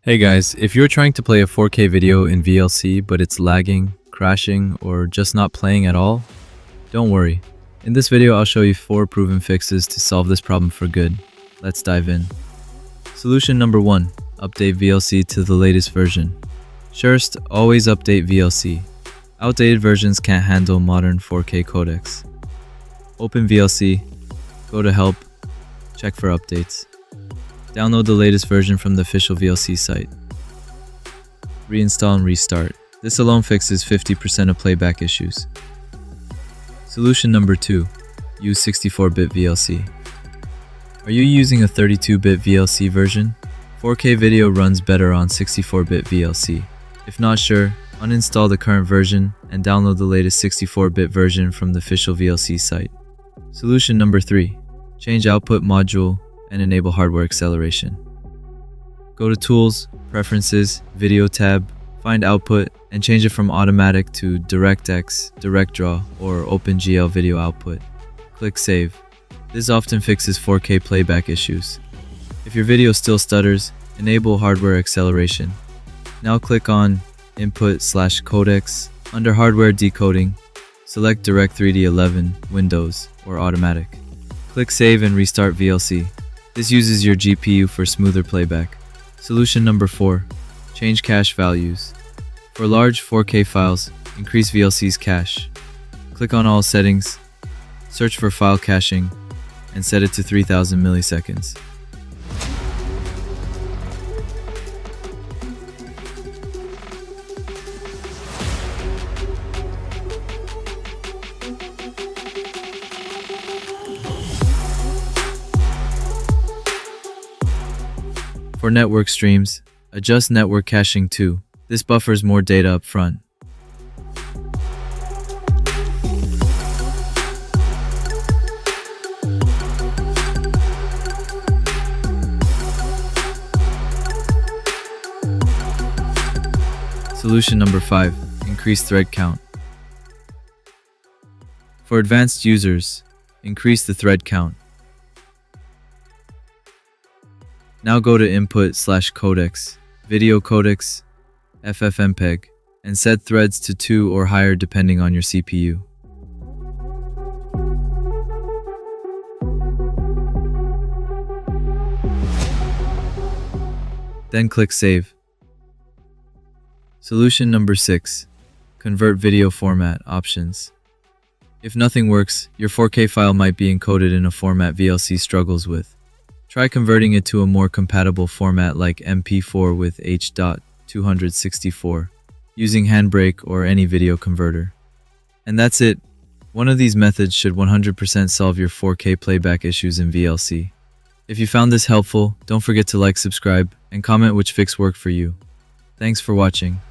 Hey guys, if you're trying to play a 4K video in VLC but it's lagging, crashing, or just not playing at all, don't worry. In this video I'll show you 4 proven fixes to solve this problem for good. Let's dive in. Solution number 1. Update VLC to the latest version. First, always update VLC. Outdated versions can't handle modern 4K codecs. Open VLC, go to Help, check for updates. Download the latest version from the official VLC site. Reinstall and restart. This alone fixes 50% of playback issues. Solution number 2. Use 64-bit VLC. Are you using a 32-bit VLC version? 4K video runs better on 64-bit VLC. If not sure, uninstall the current version and download the latest 64-bit version from the official VLC site. Solution number 3. Change output module and enable hardware acceleration. Go to Tools, Preferences, Video tab, find Output, and change it from Automatic to DirectX, DirectDraw, or OpenGL Video Output. Click Save. This often fixes 4K playback issues. If your video still stutters, enable hardware acceleration. Now click on Input/Codecs. Under Hardware Decoding, select Direct3D11, Windows, or Automatic. Click Save and restart VLC. This uses your GPU for smoother playback. Solution number 4. Change cache values. For large 4K files, increase VLC's cache. Click on All Settings, search for File Caching, and set it to 3000 milliseconds. For network streams, adjust network caching too. This buffers more data up front. Solution number 5. Increase thread count. For advanced users, increase the thread count. Now go to Input/Codecs, Video Codecs, FFmpeg, and set threads to 2 or higher depending on your CPU. Then click Save. Solution number 6. Convert video format options. If nothing works, your 4K file might be encoded in a format VLC struggles with. Try converting it to a more compatible format like MP4 with H.264 using Handbrake or any video converter. And that's it. One of these methods should 100% solve your 4K playback issues in VLC. If you found this helpful, don't forget to like, subscribe, and comment which fix worked for you. Thanks for watching.